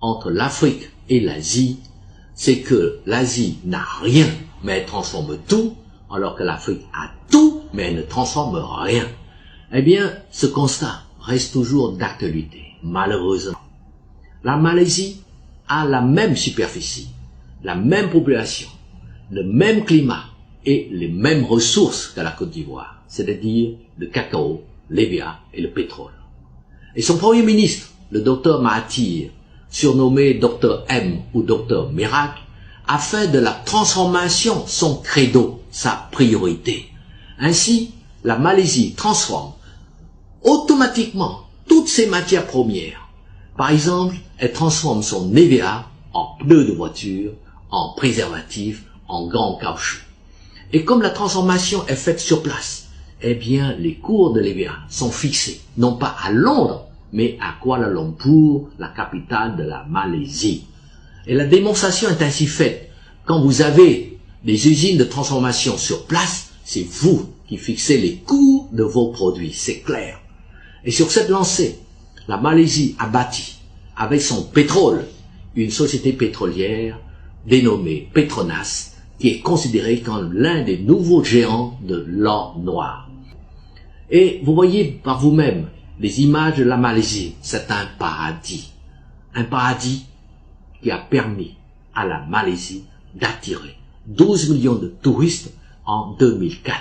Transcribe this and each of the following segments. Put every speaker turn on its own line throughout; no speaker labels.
entre l'Afrique et l'Asie, c'est que l'Asie n'a rien, mais elle transforme tout, alors que l'Afrique a tout, mais elle ne transforme rien. Eh bien, ce constat reste toujours d'actualité, malheureusement. La Malaisie a la même superficie, la même population, le même climat et les mêmes ressources que la Côte d'Ivoire, c'est-à-dire le cacao, l'EVA et le pétrole. Et son premier ministre, le docteur Mahathir, surnommé Docteur M ou Docteur Miracle, a fait de la transformation son credo, sa priorité. Ainsi, la Malaisie transforme automatiquement toutes ses matières premières. Par exemple, elle transforme son EVA en pneus de voiture, en préservatifs, en gants en caoutchouc. Et comme la transformation est faite sur place, eh bien, les cours de l'EVA sont fixés, non pas à Londres, mais à Kuala Lumpur, la capitale de la Malaisie. Et la démonstration est ainsi faite. Quand vous avez des usines de transformation sur place, c'est vous qui fixez les coûts de vos produits, c'est clair. Et sur cette lancée, la Malaisie a bâti, avec son pétrole, une société pétrolière dénommée Petronas, qui est considérée comme l'un des nouveaux géants de l'or noir. Et vous voyez par vous-même les images de la Malaisie, c'est un paradis qui a permis à la Malaisie d'attirer 12 millions de touristes en 2004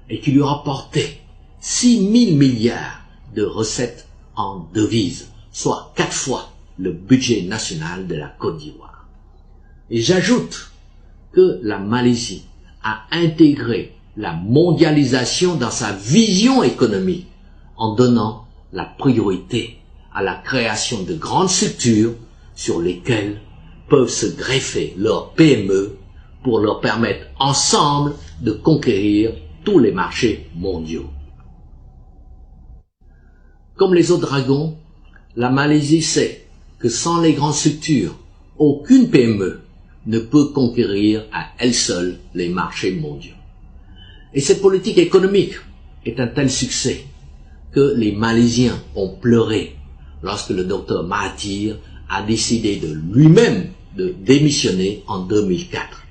et qui lui a rapporté 6 000 milliards de recettes en devises, soit 4 fois le budget national de la Côte d'Ivoire. Et j'ajoute que la Malaisie a intégré la mondialisation dans sa vision économique en donnant la priorité à la création de grandes structures sur lesquelles peuvent se greffer leurs PME pour leur permettre ensemble de conquérir tous les marchés mondiaux. Comme les autres dragons, la Malaisie sait que sans les grandes structures, aucune PME ne peut conquérir à elle seule les marchés mondiaux. Et cette politique économique est un tel succès que les Malaisiens ont pleuré lorsque le docteur Mahathir a décidé de lui-même de démissionner en 2004.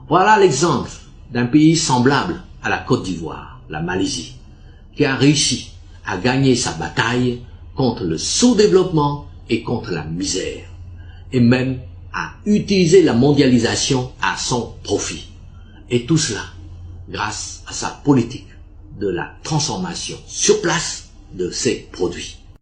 Voilà l'exemple d'un pays semblable à la Côte d'Ivoire, la Malaisie, qui a réussi à gagner sa bataille contre le sous-développement et contre la misère, et même à utiliser la mondialisation à son profit. Et tout cela grâce à sa politique de la transformation sur place de ses produits.